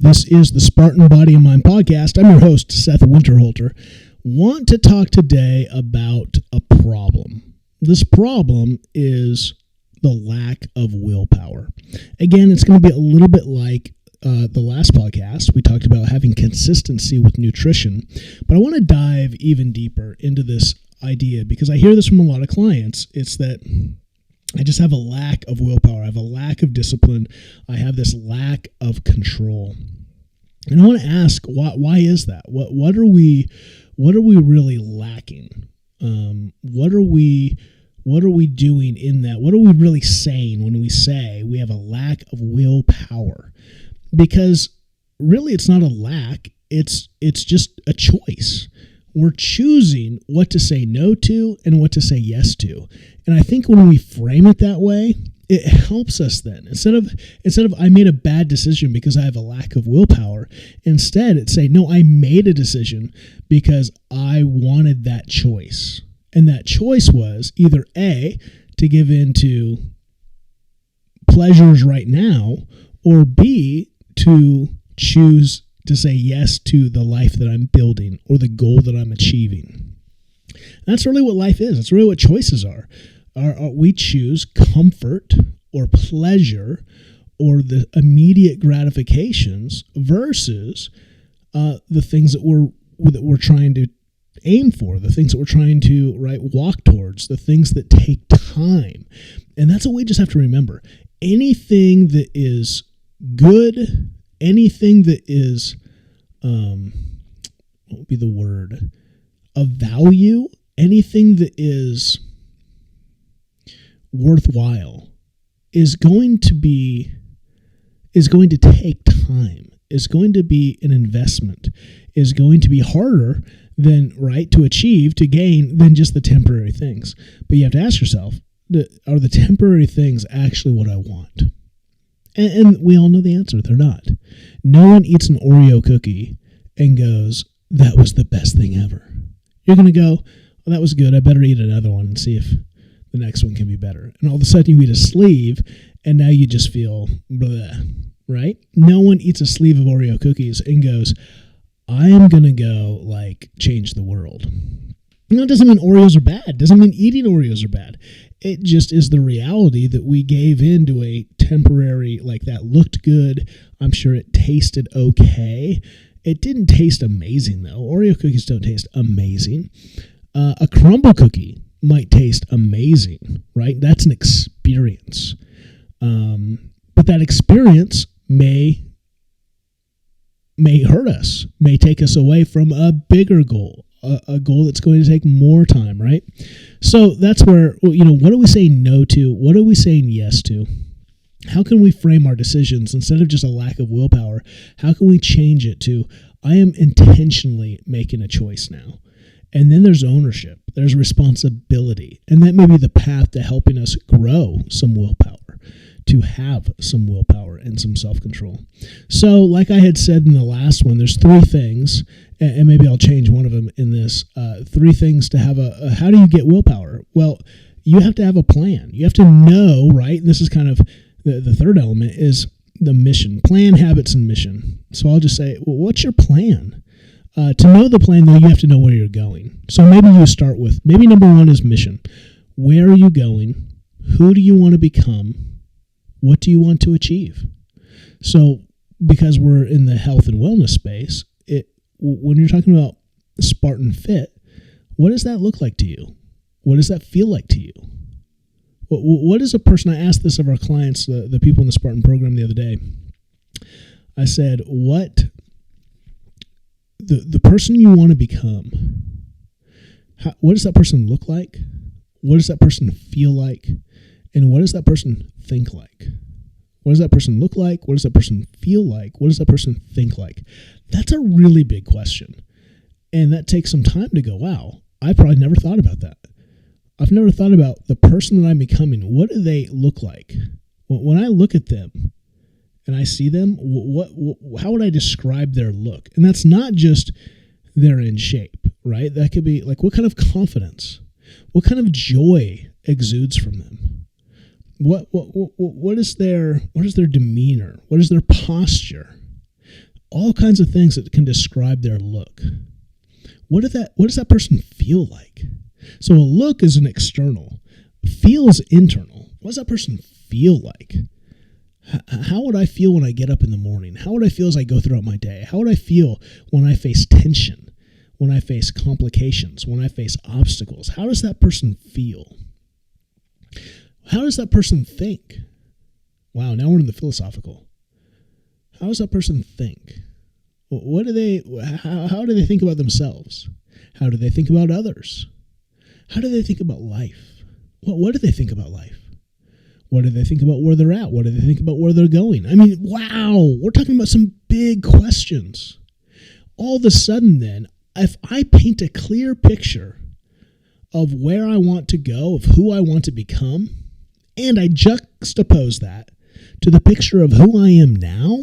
This is the Spartan Body Mind Podcast. I'm your host, Seth Winterhalter. Want to talk today about a problem. This problem is the lack of willpower. Again, it's going to be a little bit like the last podcast. We talked about having consistency with nutrition, but I want to dive even deeper into this idea because I hear this from a lot of clients. It's that I just have a lack of willpower. I have a lack of discipline. I have this lack of control. And I want to ask, why is that? What are we really lacking? What are we doing in that? What are we really saying when we say we have a lack of willpower? Because really it's not a lack, it's just a choice. We're choosing what to say no to and what to say yes to. And I think when we frame it that way, it helps us then. Instead of I made a bad decision because I have a lack of willpower, instead it's say, no, I made a decision because I wanted that choice. And that choice was either A, to give in to pleasures right now, or B, to choose to say yes to the life that I'm building or the goal that I'm achieving. That's really what life is. That's really what choices are. We choose comfort or pleasure or the immediate gratifications versus the things that we're trying to aim for, the things that we're trying to walk towards, the things that take time. And that's what we just have to remember. Anything that is good, anything that is, what would be the word, of value, anything that is worthwhile is going to take time, is going to be an investment, is going to be harder than to achieve, to gain, than just the temporary things. But you have to ask yourself, are the temporary things actually what I want? And we all know the answer. They're not. No one eats an Oreo cookie and goes, that was the best thing ever. You're going to go, well, that was good. I better eat another one and see if the next one can be better. And all of a sudden you eat a sleeve and now you just feel bleh, right? No one eats a sleeve of Oreo cookies and goes, I am going to go change the world. It doesn't mean Oreos are bad. It doesn't mean eating Oreos are bad. It just is the reality that we gave into a temporary, that looked good. I'm sure it tasted okay. It didn't taste amazing, though. Oreo cookies don't taste amazing. A crumble cookie might taste amazing, right? That's an experience. But that experience may hurt us, may take us away from a bigger goal, a goal that's going to take more time, right? So that's where, what are we saying no to? What are we saying yes to? How can we frame our decisions instead of just a lack of willpower? How can we change it to, I am intentionally making a choice now? And then there's ownership, there's responsibility, and that may be the path to helping us grow some willpower, to have some willpower and some self-control. So like I had said in the last one, there's three things, and maybe I'll change one of them in this, three things to have how do you get willpower? Well, you have to have a plan. You have to know, right? And this is kind of the third element is the mission, plan, habits, and mission. So I'll just say, well, what's your plan? To know the plan, though, you have to know where you're going. So maybe you start with, maybe number one is mission. Where are you going? Who do you want to become? What do you want to achieve? So because we're in the health and wellness space, when you're talking about Spartan Fit, what does that look like to you? What does that feel like to you? What is a person, I asked this of our clients, the people in the Spartan program the other day. I said, what the person you want to become, what does that person look like? What does that person feel like? And what does that person think like? What does that person look like? What does that person feel like? What does that person think like? That's a really big question. And that takes some time to go, wow, I probably never thought about that. I've never thought about the person that I'm becoming. What do they look like? When I look at them and I see them, how would I describe their look? And that's not just they're in shape, right? That could be what kind of confidence, what kind of joy exudes from them? What is their demeanor? What is their posture? all kinds of things that can describe their look. What does that person feel like? So a look is an external. Feel is internal. What does that person feel like? How would I feel when I get up in the morning? How would I feel as I go throughout my day? How would I feel when I face tension, when I face complications, when I face obstacles? How does that person feel? How does that person think? Wow, now we're in the philosophical. How does that person think? How do they think about themselves? How do they think about others? How do they think about life? What do they think about life? What do they think about where they're at? What do they think about where they're going? I mean, wow, we're talking about some big questions. All of a sudden then, if I paint a clear picture of where I want to go, of who I want to become, and I juxtapose that to the picture of who I am now,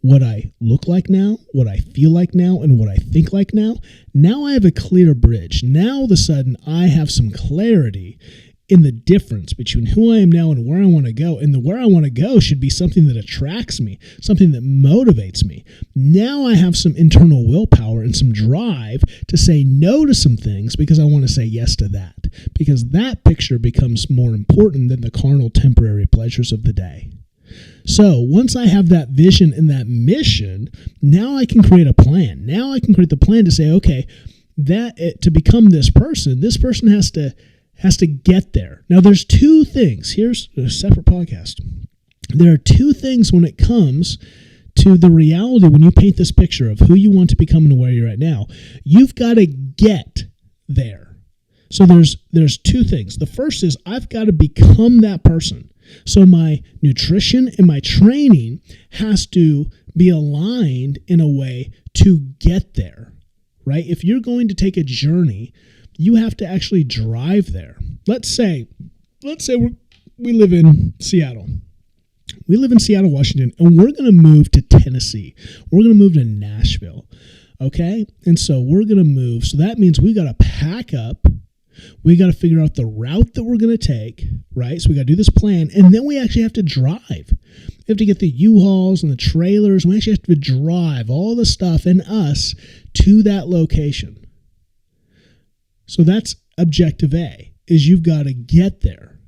what I look like now, what I feel like now, and what I think like now I have a clear bridge. Now all of a sudden I have some clarity in the difference between who I am now and where I want to go. And the where I want to go should be something that attracts me, something that motivates me. Now I have some internal willpower and some drive to say no to some things because I want to say yes to that. Because that picture becomes more important than the carnal temporary pleasures of the day. So once I have that vision and that mission, now I can create a plan. Now I can create the plan to say, okay, to become this person has to get there. Now there's two things. Here's a separate podcast. There are two things when it comes to the reality when you paint this picture of who you want to become and where you're at now. You've got to get there. So there's two things. The first is I've got to become that person. So my nutrition and my training has to be aligned in a way to get there, right? If you're going to take a journey, you have to actually drive there. Let's say we live in Seattle. We live in Seattle, Washington, and we're going to move to Tennessee. We're going to move to Nashville, okay? And so we're going to move. So that means we've got to pack up. We got to figure out the route that we're going to take, right? So we got to do this plan, and then we actually have to drive. We have to get the U-Hauls and the trailers. We actually have to drive all the stuff and us to that location. So that's objective A, is you've got to get there,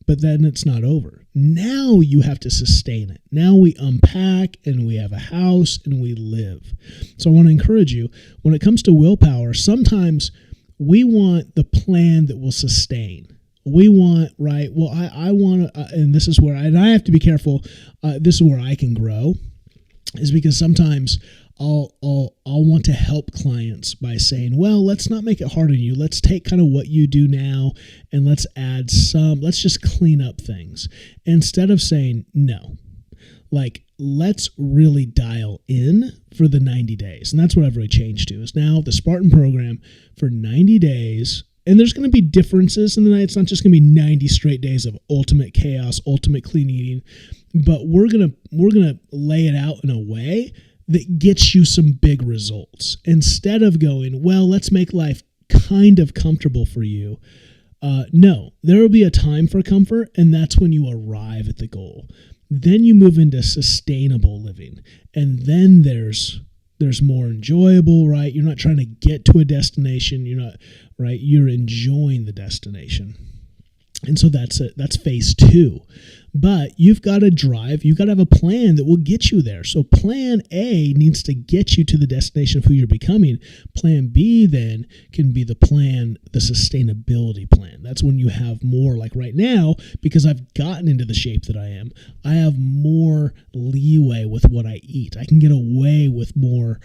but then it's not over. Now you have to sustain it. Now we unpack and we have a house and we live. So I want to encourage you, when it comes to willpower, sometimes we want the plan that will sustain. We want, right, well, I want to, and this is where, and I have to be careful, this is where I can grow, is because sometimes I'll want to help clients by saying, well, let's not make it hard on you. Let's take kind of what you do now and let's just clean up things. Instead of saying, no, like, let's really dial in for the 90 days. And that's what I've really changed to, is now the Spartan program for 90 days. And there's going to be differences in the night. It's not just going to be 90 straight days of ultimate chaos, ultimate clean eating, but we're going to lay it out in a way that gets you some big results. Instead of going, well, let's make life kind of comfortable for you. No, there will be a time for comfort, and that's when you arrive at the goal. Then you move into sustainable living, and then there's more enjoyable, right? You're not trying to get to a destination. You're not, right? You're enjoying the destination. And so that's it. That's phase 2. But you've got to drive. You've got to have a plan that will get you there. So plan A needs to get you to the destination of who you're becoming. Plan B then can be the sustainability plan. That's when you have more, like right now, because I've gotten into the shape that I am, I have more leeway with what I eat. I can get away with more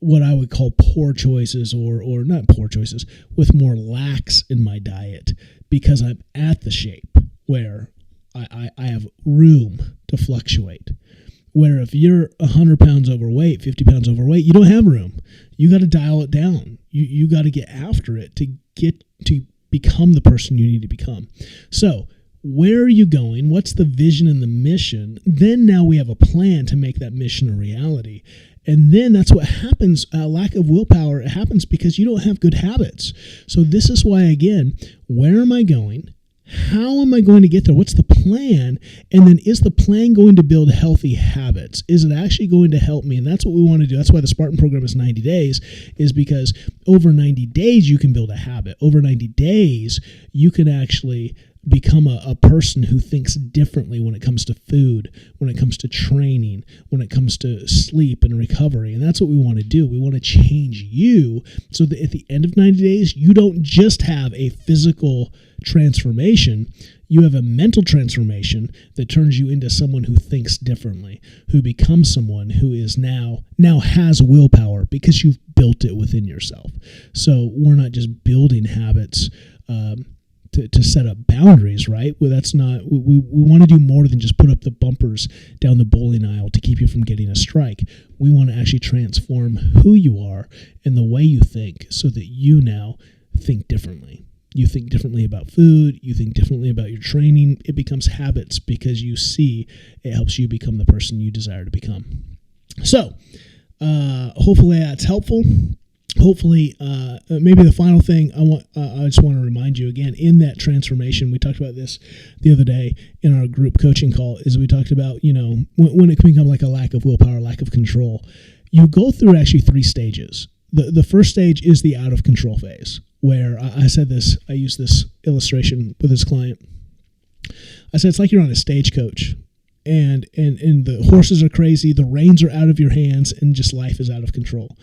what I would call poor choices, or not poor choices, with more lax in my diet, because I'm at the shape where I have room to fluctuate. Where if you're 100 pounds overweight, 50 pounds overweight, you don't have room. You got to dial it down. You got to get after it to get to become the person you need to become. So where are you going? What's the vision and the mission? Then now we have a plan to make that mission a reality. And then that's what happens. Lack of willpower, it happens because you don't have good habits. So this is why, again, where am I going? How am I going to get there? What's the plan? And then is the plan going to build healthy habits? Is it actually going to help me? And that's what we want to do. That's why the Spartan program is 90 days, is because over 90 days, you can build a habit. Over 90 days, you can actually become a person who thinks differently when it comes to food, when it comes to training, when it comes to sleep and recovery. And that's what we want to do. We want to change you so that at the end of 90 days, you don't just have a physical transformation, you have a mental transformation that turns you into someone who thinks differently, who becomes someone who is now has willpower because you've built it within yourself. So we're not just building habits to set up boundaries, right? Well, that's not, we want to do more than just put up the bumpers down the bowling aisle to keep you from getting a strike. We want to actually transform who you are and the way you think so that you now think differently. You think differently about food. You think differently about your training. It becomes habits because you see it helps you become the person you desire to become. So hopefully that's helpful. Hopefully, maybe the final thing I just want to remind you again, in that transformation, we talked about this the other day in our group coaching call, is we talked about, when it can become like a lack of willpower, lack of control, you go through actually 3 stages. The first stage is the out of control phase, where I used this illustration with this client. I said, it's like you're on a stagecoach and the horses are crazy, the reins are out of your hands, and just life is out of control.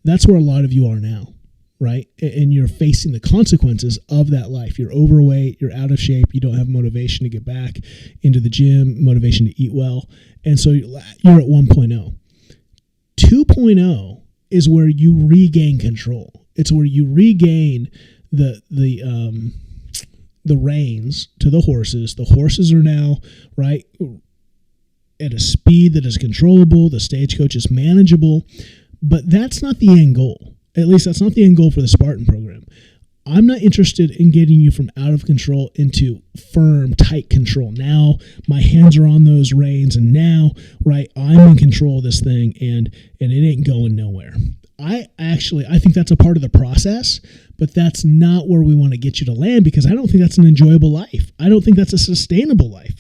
That's where a lot of you are now, right? And you're facing the consequences of that life. You're overweight, you're out of shape, you don't have motivation to get back into the gym, motivation to eat well. And so you're at 1.0. 2.0 is where you regain control. It's where you regain the reins to the horses. The horses are now, right, at a speed that is controllable. The stagecoach is manageable. But that's not the end goal. At least that's not the end goal for the Spartan program. I'm not interested in getting you from out of control into firm, tight control. Now my hands are on those reins, and now, right, I'm in control of this thing, and it ain't going nowhere. I think that's a part of the process, but that's not where we want to get you to land, because I don't think that's an enjoyable life. I don't think that's a sustainable life.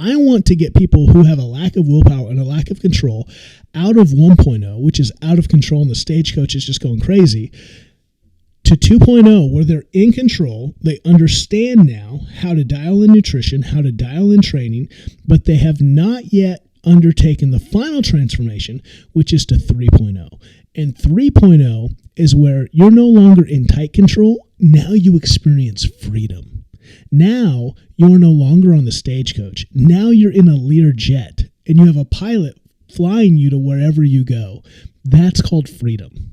I want to get people who have a lack of willpower and a lack of control out of 1.0, which is out of control and the stagecoach is just going crazy, to 2.0, where they're in control. They understand now how to dial in nutrition, how to dial in training, but they have not yet undertaken the final transformation, which is to 3.0. And 3.0 is where you're no longer in tight control. Now you experience freedom. Now you are no longer on the stagecoach. Now you're in a Lear jet and you have a pilot flying you to wherever you go. That's called freedom.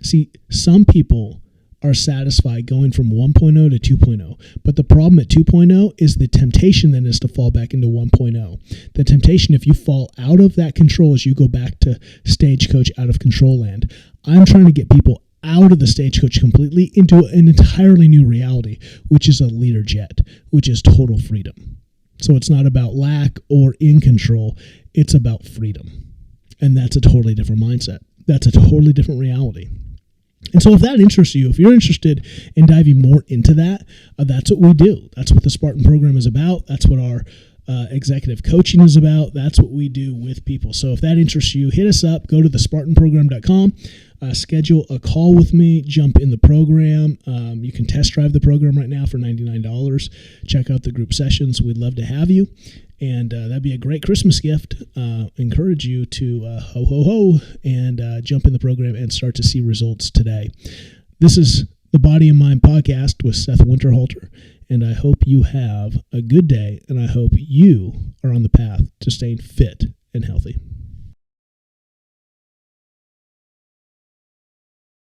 See, some people are satisfied going from 1.0 to 2.0. But the problem at 2.0 is the temptation then is to fall back into 1.0. The temptation, if you fall out of that control, is you go back to stagecoach out of control land. I'm trying to get people out of the stagecoach completely into an entirely new reality, which is a leader jet, which is total freedom. So it's not about lack or in control. It's about freedom. And that's a totally different mindset. That's a totally different reality. And so if that interests you, if you're interested in diving more into that, that's what we do. That's what the Spartan program is about. That's what our executive coaching is about. That's what we do with people. So if that interests you, hit us up. Go to thespartanprogram.com. Schedule a call with me. Jump in the program. You can test drive the program right now for $99. Check out the group sessions. We'd love to have you. And that'd be a great Christmas gift. Encourage you to ho, ho, ho, and jump in the program and start to see results today. This is the Body and Mind Podcast with Seth Winterhalter, and I hope you have a good day, and I hope you are on the path to staying fit and healthy.